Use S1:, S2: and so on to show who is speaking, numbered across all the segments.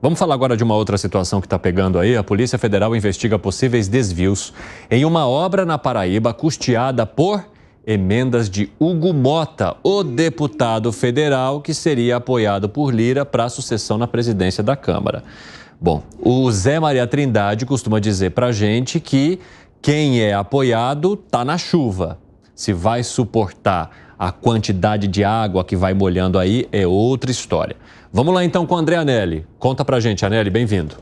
S1: Vamos falar agora de uma outra situação que está pegando aí. A Polícia Federal investiga possíveis desvios em uma obra na Paraíba custeada por emendas de Hugo Mota, o deputado federal que seria apoiado por Lira para a sucessão na presidência da Câmara. Bom, o Zé Maria Trindade costuma dizer para a gente que quem é apoiado está na chuva. Se vai suportar a quantidade de água que vai molhando aí é outra história. Vamos lá então com o André Anelli. Conta pra gente, Anelli, bem-vindo.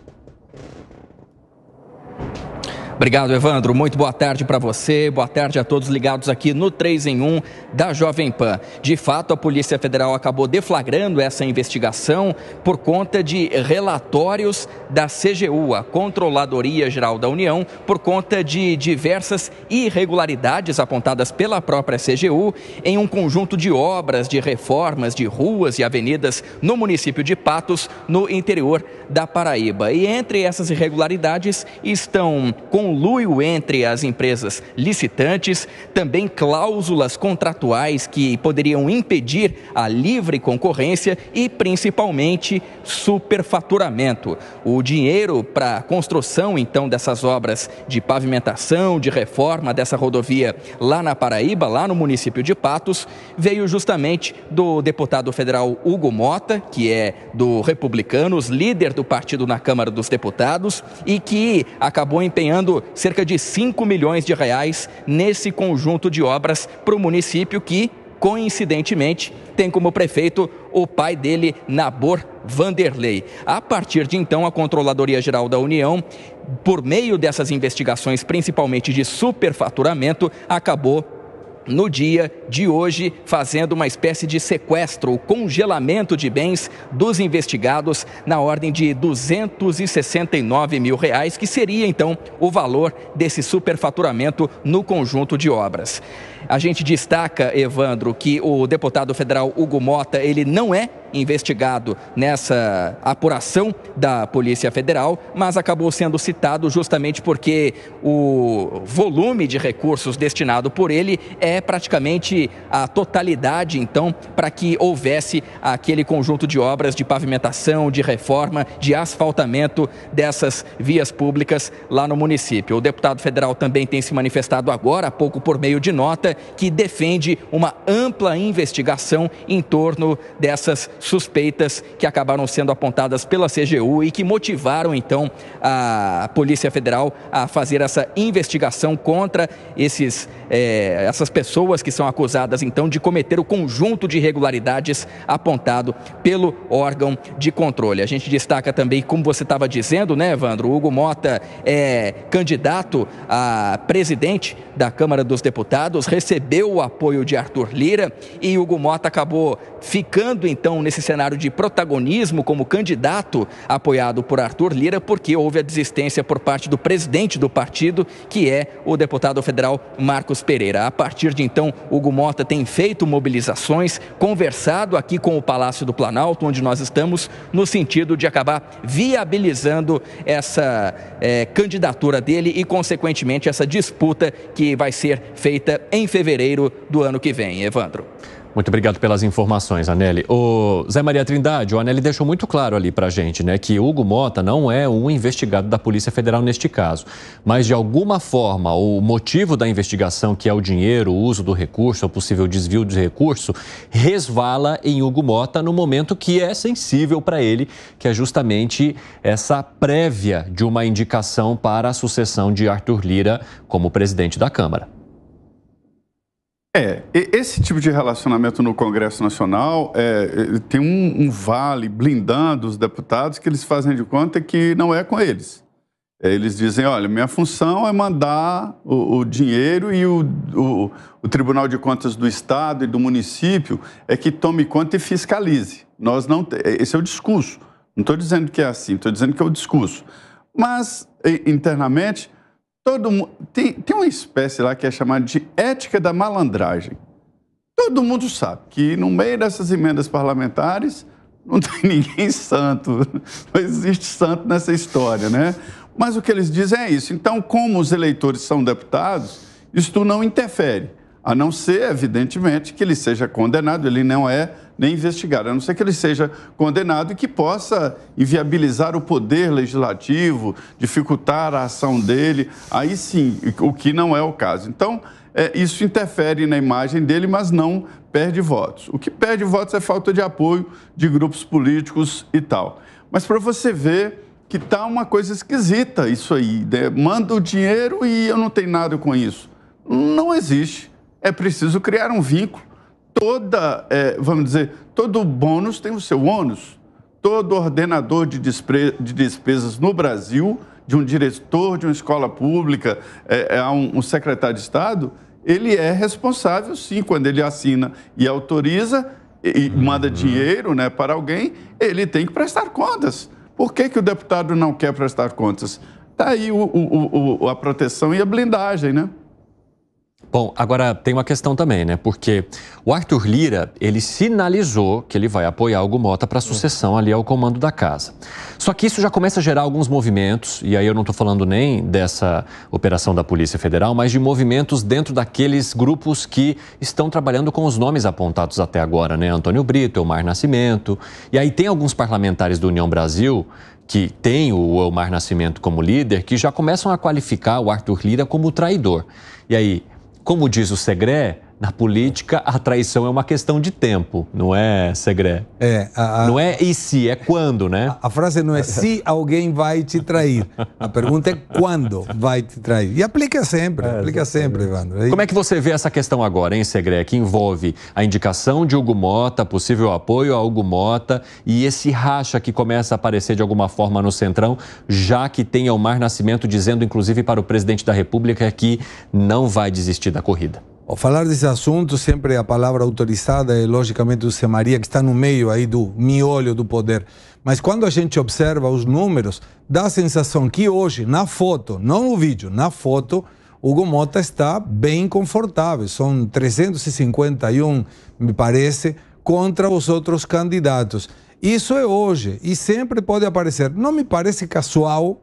S2: Obrigado, Evandro. Muito boa tarde para você, boa tarde a todos ligados aqui no 3 em 1 da Jovem Pan. De fato, a Polícia Federal acabou deflagrando essa investigação por conta de relatórios da CGU, a Controladoria Geral da União, por conta de diversas irregularidades apontadas pela própria CGU em um conjunto de obras, de reformas de ruas e avenidas no município de Patos, no interior da Paraíba. E entre essas irregularidades estão conluio entre as empresas licitantes, também cláusulas contratuais que poderiam impedir a livre concorrência e, principalmente, superfaturamento. O dinheiro para a construção, então, dessas obras de pavimentação, de reforma dessa rodovia lá na Paraíba, lá no município de Patos, veio justamente do deputado federal Hugo Mota, que é do Republicanos, líder do partido na Câmara dos Deputados e que acabou empenhando cerca de 5 milhões de reais nesse conjunto de obras para o município que, coincidentemente, tem como prefeito o pai dele, Nabor Vanderlei. A partir de então, a Controladoria Geral da União, por meio dessas investigações, principalmente de superfaturamento, acabou no dia de hoje, fazendo uma espécie de sequestro, o congelamento de bens dos investigados na ordem de R$269 mil, que seria então o valor desse superfaturamento no conjunto de obras. A gente destaca, Evandro, que o deputado federal Hugo Mota, ele não é investigado nessa apuração da Polícia Federal, mas acabou sendo citado justamente porque o volume de recursos destinado por ele é praticamente a totalidade, então, para que houvesse aquele conjunto de obras de pavimentação, de reforma, de asfaltamento dessas vias públicas lá no município. O deputado federal também tem se manifestado agora há pouco por meio de nota que defende uma ampla investigação em torno dessas suspeitas que acabaram sendo apontadas pela CGU e que motivaram, então, a Polícia Federal a fazer essa investigação contra essas pessoas que são acusadas, então, de cometer o conjunto de irregularidades apontado pelo órgão de controle. A gente destaca também, como você estava dizendo, né, Evandro, o Hugo Mota é candidato a presidente da Câmara dos Deputados, recebeu o apoio de Arthur Lira e Hugo Mota acabou ficando, então, nesse cenário de protagonismo como candidato apoiado por Arthur Lira, porque houve a desistência por parte do presidente do partido, que é o deputado federal Marcos Pereira. A partir de então, Hugo Mota tem feito mobilizações, conversado aqui com o Palácio do Planalto, onde nós estamos, no sentido de acabar viabilizando essa candidatura dele e, consequentemente, essa disputa que vai ser feita em fevereiro do ano que vem. Evandro.
S1: Muito obrigado pelas informações, Anelli. O Zé Maria Trindade, o Anelli deixou muito claro ali pra gente, né, que Hugo Mota não é um investigado da Polícia Federal neste caso. Mas, de alguma forma, o motivo da investigação, que é o dinheiro, o uso do recurso, o possível desvio de recurso, resvala em Hugo Mota no momento que é sensível para ele, que é justamente essa prévia de uma indicação para a sucessão de Arthur Lira como presidente da Câmara.
S3: Esse tipo de relacionamento no Congresso Nacional tem um vale blindando os deputados que eles fazem de conta que não é com eles. Eles dizem, olha, minha função é mandar o dinheiro e o Tribunal de Contas do Estado e do município é que tome conta e fiscalize. Esse é o discurso. Não estou dizendo que é assim, estou dizendo que é o discurso. Mas, internamente, tem uma espécie lá que é chamada de ética da malandragem. Todo mundo sabe que no meio dessas emendas parlamentares não tem ninguém santo, não existe santo nessa história, né? Mas o que eles dizem é isso. Então, como os eleitores são deputados, isso não interfere. A não ser, evidentemente, que ele seja condenado, ele não é nem investigado, a não ser que ele seja condenado e que possa inviabilizar o poder legislativo, dificultar a ação dele, aí sim, o que não é o caso. Então, isso interfere na imagem dele, mas não perde votos. O que perde votos é falta de apoio de grupos políticos e tal. Mas para você ver que está uma coisa esquisita isso aí, né? Manda o dinheiro e eu não tenho nada com isso. Não existe. É preciso criar um vínculo. Vamos dizer, todo bônus tem o seu ônus. Todo ordenador de despesas no Brasil, de um diretor de uma escola pública, um secretário de Estado, ele é responsável, sim, quando ele assina e autoriza e manda dinheiro, né, para alguém, ele tem que prestar contas. Por que o deputado não quer prestar contas? Está aí a proteção e a blindagem, né?
S1: Bom, agora tem uma questão também, né? Porque o Arthur Lira, ele sinalizou que ele vai apoiar o Hugo Motta para a sucessão ali ao comando da casa. Só que isso já começa a gerar alguns movimentos, e aí eu não estou falando nem dessa operação da Polícia Federal, mas de movimentos dentro daqueles grupos que estão trabalhando com os nomes apontados até agora, né? Antônio Brito, Elmar Nascimento, e aí tem alguns parlamentares do União Brasil que tem o Elmar Nascimento como líder, que já começam a qualificar o Arthur Lira como traidor. E aí, como diz o Segré, na política a traição é uma questão de tempo, não é, Segré? Não é e se, é quando, né?
S4: A frase não é se alguém vai te trair. A pergunta é quando vai te trair. E aplica sempre, Evandro.
S1: Como é que você vê essa questão agora, hein, Segré, que envolve a indicação de Hugo Motta, possível apoio a Hugo Motta e esse racha que começa a aparecer de alguma forma no Centrão, já que tem Elmar Nascimento dizendo, inclusive, para o presidente da República que não vai desistir da corrida?
S4: Ao falar desse assunto, sempre a palavra autorizada é, logicamente, do Zé Maria, que está no meio aí do miolho do poder. Mas quando a gente observa os números, dá a sensação que hoje, na foto, não no vídeo, na foto, Hugo Motta está bem confortável. São 351, me parece, contra os outros candidatos. Isso é hoje e sempre pode aparecer. Não me parece casual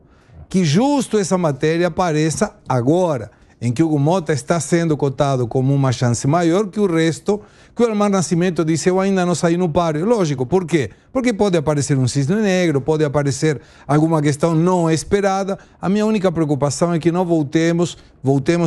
S4: que justo essa matéria apareça agora, em que Hugo Motta está sendo cotado como uma chance maior que o resto, que o Elmar Nascimento disse, eu ainda não saí no páreo. Lógico, por quê? Porque pode aparecer um cisne negro, pode aparecer alguma questão não esperada. A minha única preocupação é que não voltemos,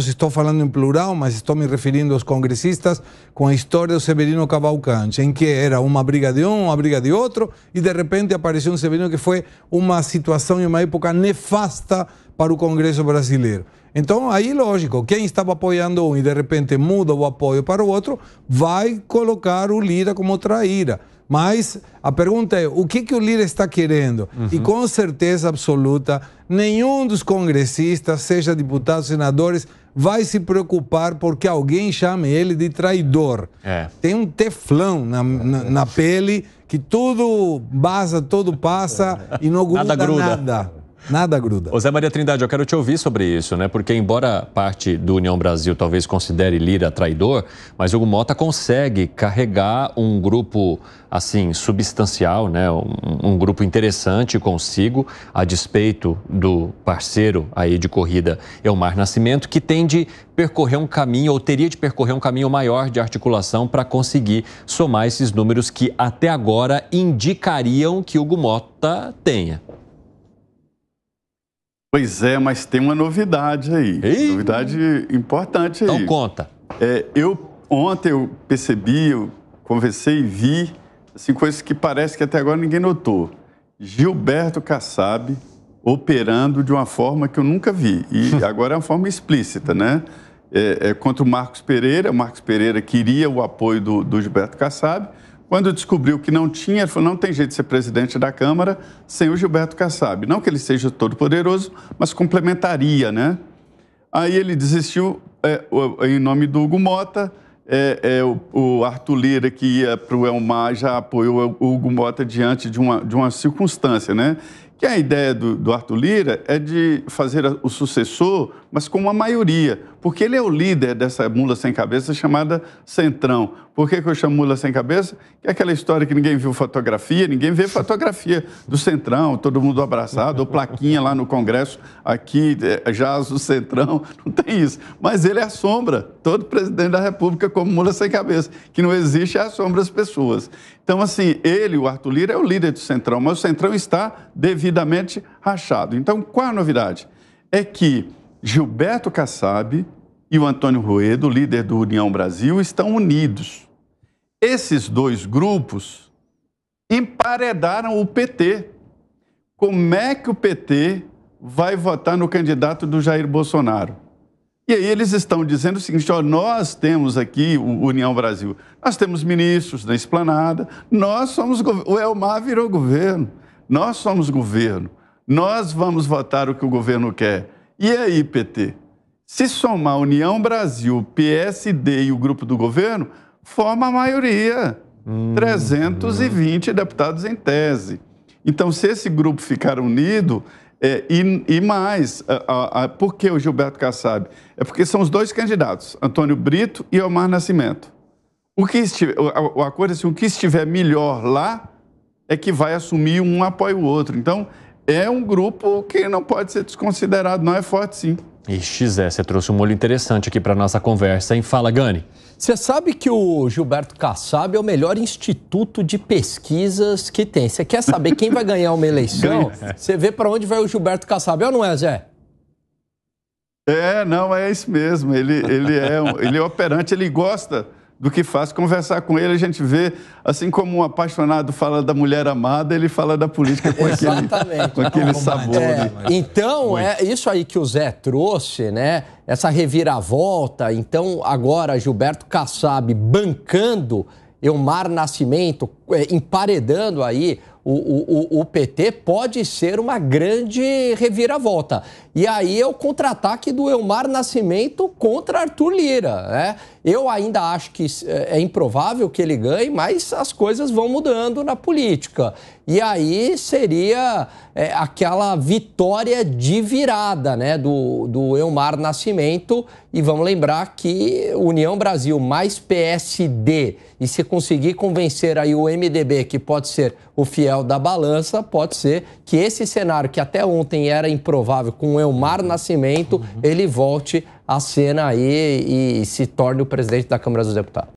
S4: estou falando em plural, mas estou me referindo aos congressistas, com a história do Severino Cavalcante, em que era uma briga de um, uma briga de outro, e de repente apareceu um Severino que foi uma situação e uma época nefasta para o Congresso brasileiro. Então, aí, lógico, quem estava apoiando um e de repente muda o apoio para o outro, vai colocar o Lira como traíra. Mas a pergunta é, o que o Lira está querendo? E com certeza absoluta, nenhum dos congressistas, seja deputados, senadores, vai se preocupar porque alguém chame ele de traidor. Tem um teflão na pele que tudo vaza, tudo passa e não gruda nada. Nada gruda.
S1: Ô Zé Maria Trindade, eu quero te ouvir sobre isso, né? Porque embora parte do União Brasil talvez considere Lira traidor, mas Hugo Motta consegue carregar um grupo, assim, substancial, né? Um grupo interessante consigo, a despeito do parceiro aí de corrida Elmar Nascimento, que tem de percorrer um caminho, ou teria de percorrer um caminho maior de articulação para conseguir somar esses números que até agora indicariam que Hugo Motta tenha.
S3: Pois é, mas tem uma novidade aí, novidade importante aí.
S1: Então conta.
S3: Ontem eu percebi, eu conversei e vi assim, coisas que parece que até agora ninguém notou. Gilberto Kassab operando de uma forma que eu nunca vi, e agora é uma forma explícita, né? Contra o Marcos Pereira queria o apoio do Gilberto Kassab. Quando descobriu que não tinha, ele falou, não tem jeito de ser presidente da Câmara sem o Gilberto Kassab. Não que ele seja todo poderoso, mas complementaria, né? Aí ele desistiu em nome do Hugo Motta. O Arthur Lira, que ia para o Elmar, já apoiou o Hugo Motta diante de uma circunstância, né? Que a ideia do Arthur Lira é de fazer o sucessor, mas com uma maioria, porque ele é o líder dessa mula sem cabeça chamada Centrão. Por que eu chamo mula sem cabeça? Que é aquela história que ninguém viu fotografia, ninguém vê fotografia do Centrão, todo mundo abraçado, ou plaquinha lá no Congresso, aqui, jaz o Centrão, não tem isso. Mas ele assombra todo presidente da República como mula sem cabeça, que não existe, assombra as pessoas. Então, assim, o Arthur Lira, é o líder do Centrão, mas o Centrão está devidamente rachado. Então, qual a novidade? É que Gilberto Kassab e o Antônio Ruedo, líder do União Brasil, estão unidos. Esses dois grupos emparedaram o PT. Como é que o PT vai votar no candidato do Jair Bolsonaro? E aí eles estão dizendo o seguinte, ó, nós temos aqui, o União Brasil, nós temos ministros na esplanada, nós somos o Elmar virou governo, nós somos governo, nós vamos votar o que o governo quer. E aí, PT? Se somar União Brasil, PSD e o grupo do governo, forma a maioria, 320 deputados em tese. Então, se esse grupo ficar unido... E mais, por que o Gilberto Kassab? É porque são os dois candidatos, Antônio Brito e Elmar Nascimento. O acordo é assim, o que estiver melhor lá é que vai assumir, um apoia o outro. Então, é um grupo que não pode ser desconsiderado, não é forte sim.
S1: Ixi, Zé, você trouxe um molho interessante aqui para nossa conversa, hein? Fala, Gani.
S5: Você sabe que o Gilberto Kassab é o melhor instituto de pesquisas que tem. Você quer saber quem vai ganhar uma eleição? Você vê para onde vai o Gilberto Kassab, ou não é, Zé?
S3: Não, é isso mesmo. Ele é operante, ele gosta do que faz. Conversar com ele, a gente vê, assim como um apaixonado fala da mulher amada, ele fala da política com aquele sabor.
S5: Então, é isso aí que o Zé trouxe, né? Essa reviravolta. Então, agora, Gilberto Kassab bancando Elmar Nascimento, emparedando aí o PT, pode ser uma grande reviravolta. E aí é o contra-ataque do Elmar Nascimento contra Arthur Lira, né? Eu ainda acho que é improvável que ele ganhe, mas as coisas vão mudando na política. E aí seria aquela vitória de virada, né, do Elmar Nascimento. E vamos lembrar que União Brasil mais PSD, e se conseguir convencer aí o MDB, que pode ser o fiel da balança, pode ser que esse cenário que até ontem era improvável com o Elmar Nascimento, ele volte à cena aí e se torne o presidente da Câmara dos Deputados.